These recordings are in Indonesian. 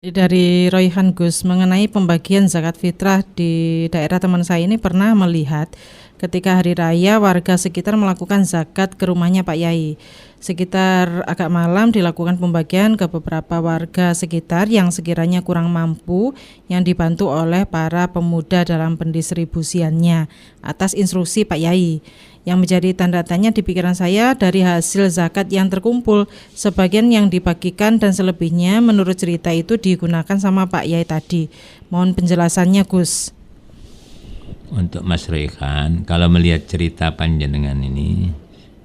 Dari Royhan Gus mengenai pembagian zakat fitrah di daerah teman saya ini pernah melihat ketika hari raya warga sekitar melakukan zakat ke rumahnya Pak Yai. Sekitar agak malam dilakukan pembagian ke beberapa warga sekitar yang sekiranya kurang mampu yang dibantu oleh para pemuda dalam pendistribusiannya atas instruksi Pak Yai. Yang menjadi tanda tanya di pikiran saya dari hasil zakat yang terkumpul, sebagian yang dibagikan dan selebihnya menurut cerita itu digunakan sama Pak Yai tadi. Mohon penjelasannya Gus. Untuk Mas Rehan, kalau melihat cerita panjenengan ini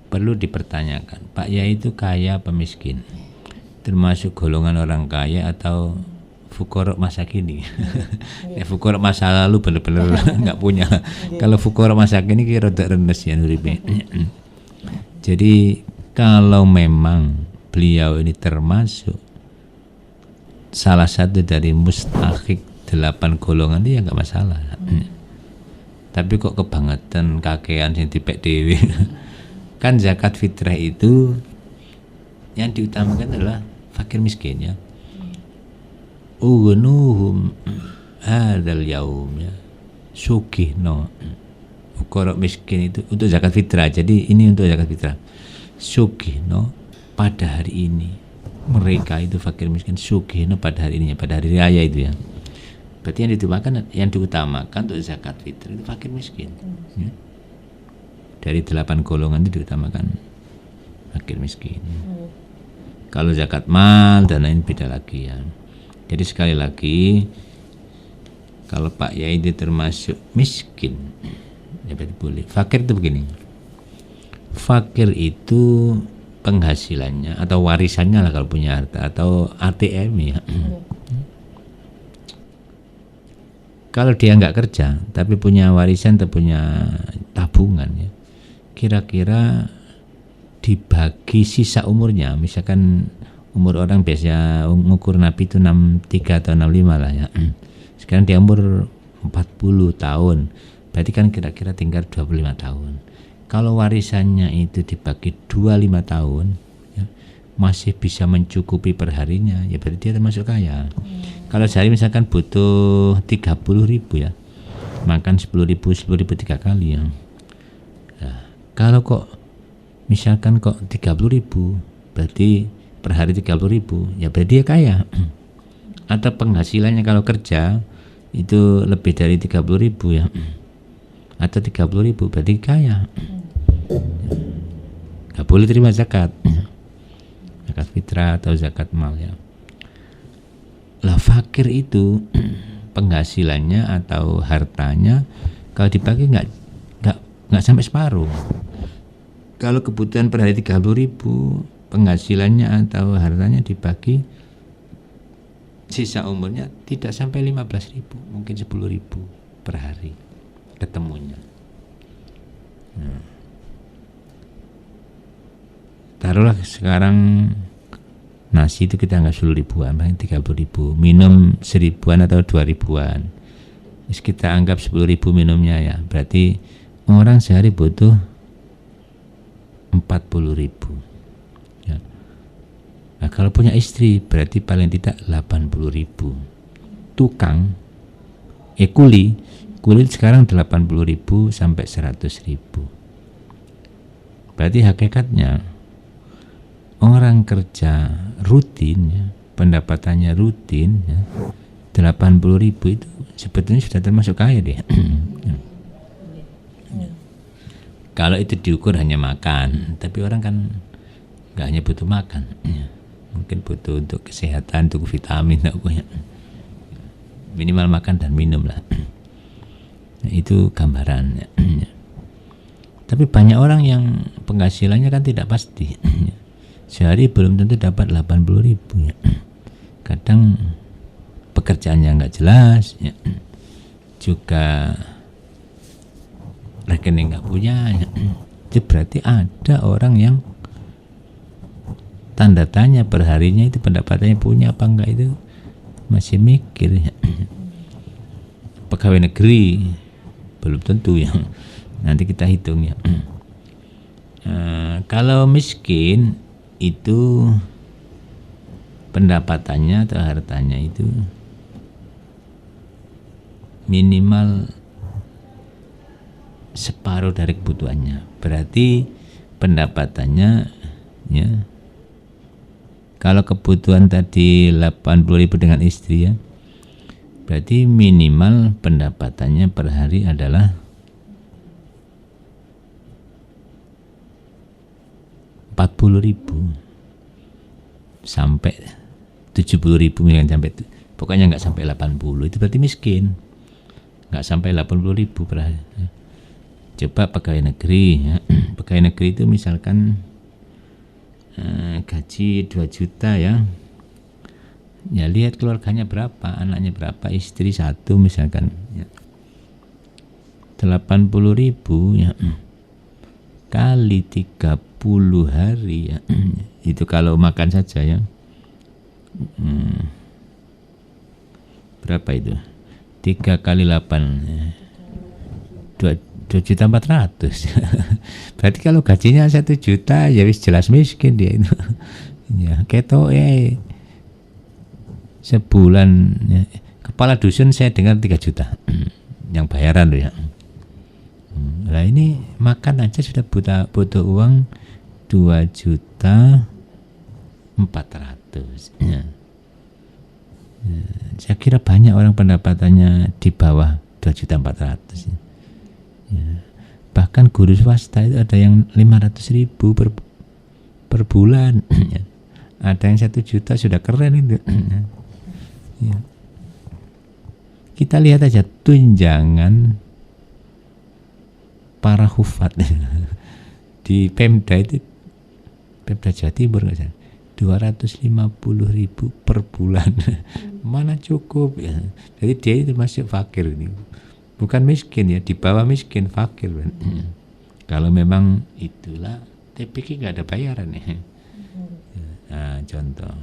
perlu dipertanyakan, Pak Yai itu kaya apa miskin? Termasuk golongan orang kaya atau fukorok masa kini? Fukorok masa lalu benar-benar nggak punya. Kalau fukorok masa kini kira rada rendes ya nuribe. Jadi kalau memang beliau ini termasuk salah satu dari mustahik 8 golongan itu ya nggak masalah. Tapi kok kebangetan kakean yang dipek dewi. Kan zakat fitrah itu yang diutamakan adalah fakir miskin ya. Ugunuhum hadal yaum ya. Sukihno. Fuqara miskin itu untuk zakat fitrah. Jadi ini untuk zakat fitrah. Sukihno pada hari ini. Mereka itu fakir miskin sukihno pada hari ini, pada hari raya itu ya. Berarti yang diutamakan untuk zakat fitrah itu fakir miskin. Ya. Dari 8 golongan itu diutamakan fakir miskin. Kalau zakat mal dan lain beda lagi ya. Jadi sekali lagi, kalau Pak Yai itu termasuk miskin, ya berarti boleh. Fakir itu begini. Fakir itu penghasilannya atau warisannya lah kalau punya harta atau ATM ya. Kalau dia nggak kerja tapi punya warisan atau punya tabungan ya, kira-kira dibagi sisa umurnya, misalkan umur orang biasa mengukur Nabi itu 63 atau 65 lah ya. Sekarang dia umur 40 tahun, berarti kan kira-kira tinggal 25 tahun. Kalau warisannya itu dibagi 25 tahun ya, masih bisa mencukupi perharinya, ya berarti dia termasuk kaya. Kalau sehari misalkan butuh 30.000 ya, makan 10.000 3 kali ya. Nah, kalau kok misalkan kok 30.000 berarti per hari 30.000, ya berarti dia kaya. Atau penghasilannya kalau kerja itu lebih dari 30.000 ya, atau 30.000 berarti kaya. Gak boleh terima zakat, zakat fitrah atau zakat mal ya. Lah fakir itu penghasilannya atau hartanya kalau dibagi nggak sampai separuh. Kalau kebutuhan per hari 30.000, penghasilannya atau hartanya dibagi, sisa umurnya tidak sampai 15.000, mungkin 10.000 per hari ketemunya. Nah, taruhlah sekarang nasi itu kita nggak 10.000-an, paling 30.000, minum 1.000-an atau 2.000-an. Terus kita anggap 10.000 minumnya ya, berarti orang sehari butuh 40.000. Ya. Nah, kalau punya istri berarti paling tidak 80.000. Tukang, kuli sekarang 80.000 sampai 100.000. Berarti hakikatnya orang kerja rutin ya, pendapatannya rutin ya, 80.000 itu sebetulnya sudah termasuk kaya deh. Kalau itu diukur hanya makan, tapi orang kan nggak hanya butuh makan ya. Mungkin butuh untuk kesehatan, untuk vitamin, minimal makan dan minum lah. Nah, itu gambarannya. Tapi banyak orang yang penghasilannya kan tidak pasti. Sehari belum tentu dapat 80.000 ya. Kadang pekerjaannya nggak jelas ya. Juga rekening nggak punya ya. Itu berarti ada orang yang tanda tanya perharinya itu pendapatannya punya apa enggak, itu masih mikir ya. Pegawai negeri belum tentu ya, nanti kita hitung ya. Kalau miskin itu pendapatannya atau hartanya itu minimal separuh dari kebutuhannya. Berarti pendapatannya ya, kalau kebutuhan tadi 80.000 dengan istri ya, berarti minimal pendapatannya per hari adalah 40.000 sampai 70.000 misalkan, sampai pokoknya nggak sampai 80, itu berarti miskin. Nggak sampai 80.000 per hari. Coba pegawai negeri ya. Pegawai negeri itu misalkan gaji 2 juta ya. Ya lihat keluarganya berapa, anaknya berapa, istri 1 misalkan ya. 80.000 ya kali 30 hari ya. Itu kalau makan saja ya. Berapa itu? 3 kali 8 2.400.000. Berarti kalau gajinya 1 juta ya wis jelas miskin dia itu. Ya ketok sebulan ya. Kepala dusun saya dengar 3 juta yang bayaran loh ya. Nah ini makan aja sudah butuh uang 2.400.000 ya. Saya kira banyak orang pendapatannya di bawah 2.400.000 ya. Bahkan guru swasta itu ada yang 500.000 per bulan ya. Ada yang 1 juta sudah keren itu ya. Kita lihat aja tunjangan para hufat di Pemda itu, Pemda Jawa Timur 250.000 per bulan. Mana cukup ya. Jadi dia itu masih fakir ini. Bukan miskin ya, di bawah miskin, fakir kan. Kalau memang itulah TPK nggak ada bayaran ya. Nah, contoh.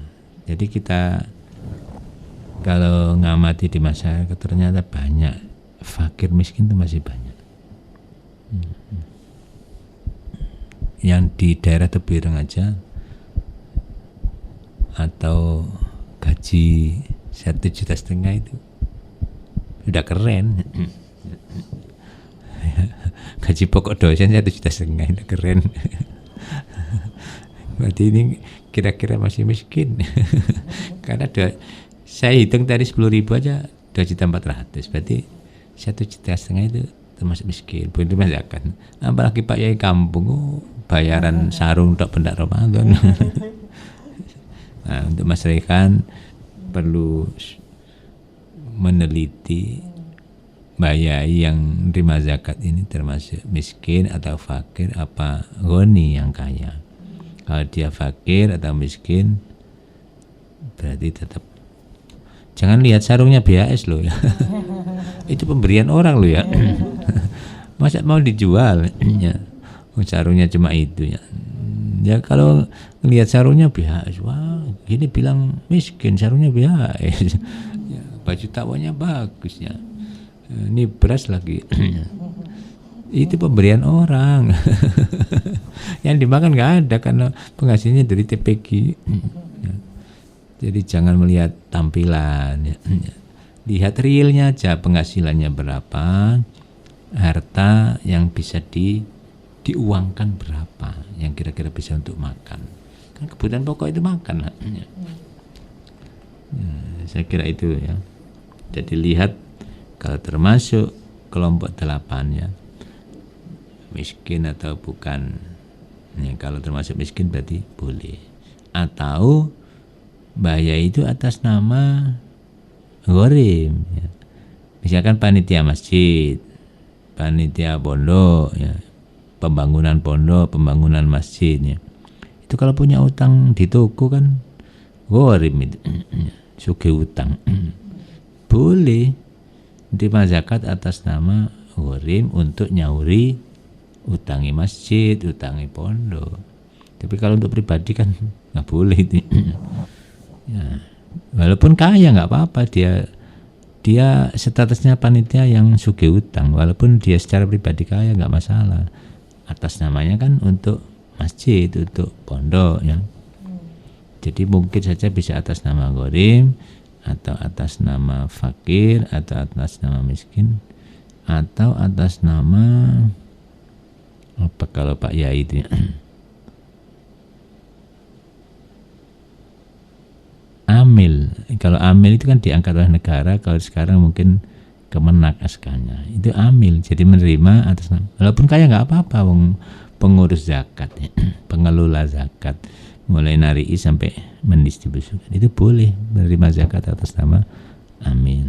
Jadi kita kalau ngamati di masyarakat ternyata banyak fakir miskin itu masih banyak. Yang di daerah Tebireng aja atau gaji 1,5 juta itu udah keren. Gaji pokok dosen 1,5 juta udah keren. Berarti ini kira-kira masih miskin. Karena saya hitung tadi 10.000 aja 2.400.000, berarti 1,5 juta itu termasuk miskin. Belum dimasakkan. Apalagi Pak Yai kampung bayaran sarung untuk pendak Ramadan. Nah, untuk masyarakat perlu meneliti bayai yang terima zakat ini termasuk miskin atau fakir apa goni yang kaya. Kalau dia fakir atau miskin berarti tetap jangan lihat sarungnya BHS loh ya. Itu pemberian orang loh ya. Masa mau dijual ya. Sarungnya cuma itu ya. Ya kalau lihat sarungnya BHS, wah gini bilang miskin, sarungnya BHS. Ya, baju tawannya bagus ya. Ini beras lagi. Itu pemberian orang. Yang dimakan nggak ada karena penghasilnya dari TPQ. Ya. Jadi jangan melihat tampilan. Ya. Lihat realnya aja, penghasilannya berapa, harta yang bisa diuangkan berapa, yang kira-kira bisa untuk makan. Kan kebutuhan pokok itu makan. Ya, saya kira itu ya. Jadi lihat kalau termasuk kelompok 8 ya, miskin atau bukan. Ya, kalau termasuk miskin berarti boleh. Atau bayar itu atas nama ghorim ya. Misalkan panitia masjid, panitia pondok ya, pembangunan pondok, pembangunan masjidnya. Itu kalau punya utang di toko kan ghorim itu. Sugih utang. Boleh terima zakat atas nama ghorim untuk nyauri utangi masjid, utangi pondok. Tapi kalau untuk pribadi kan nggak boleh itu. Ya. Walaupun kaya nggak apa-apa, dia statusnya panitia yang sugih utang, walaupun dia secara pribadi kaya nggak masalah. Atas namanya kan untuk masjid, untuk pondok ya. Jadi mungkin saja bisa atas nama gharim, atau atas nama fakir, atau atas nama miskin, atau atas nama apa kalau Pak Yai itu ya? Amil. Kalau amil itu kan diangkat oleh negara, kalau sekarang mungkin Kemenak SK-nya. Itu amil, jadi menerima atas nama. Walaupun kaya nggak apa-apa, pengurus zakat, ya. Pengelola zakat, mulai nari sampai mendistribusikan, itu boleh menerima zakat atas nama amil.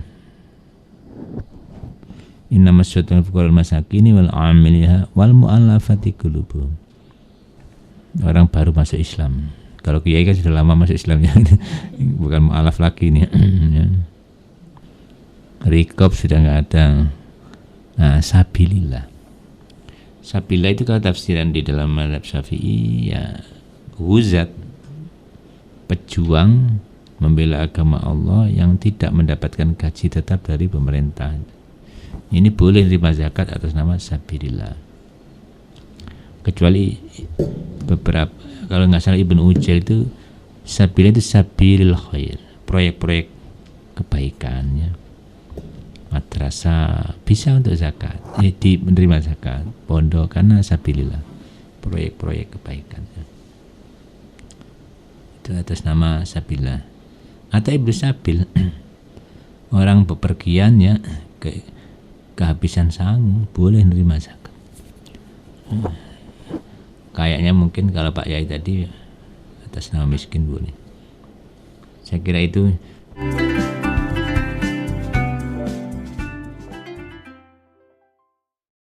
Innamas shadaqatu fuqara'il masakini wal 'amiliha wal mu'allafati qulubuhum. Orang baru masuk Islam. Kalau kiai kan sudah lama masuk Islamnya, bukan mu'alaf lagi nih. Rikob sudah nggak ada. Nah, sabilillah. Sabilillah itu kalau tafsiran di dalam mazhab Syafi'i ya huzat, pejuang membela agama Allah yang tidak mendapatkan gaji tetap dari pemerintah. Ini boleh terima zakat atas nama sabilillah. Kecuali beberapa, kalau nggak salah Ibnu Ujail itu sabilillah itu sabilil khair, proyek-proyek kebaikannya. Madrasah bisa untuk zakat, menerima zakat, pondok karena sabilillah, proyek-proyek kebaikan. Itu atas nama sabilillah. Atau ibnu sabil, orang bepergian ya kehabisan sangu, boleh menerima zakat. Kayaknya mungkin kalau Pak Yai tadi atas nama miskin boleh. Saya kira itu.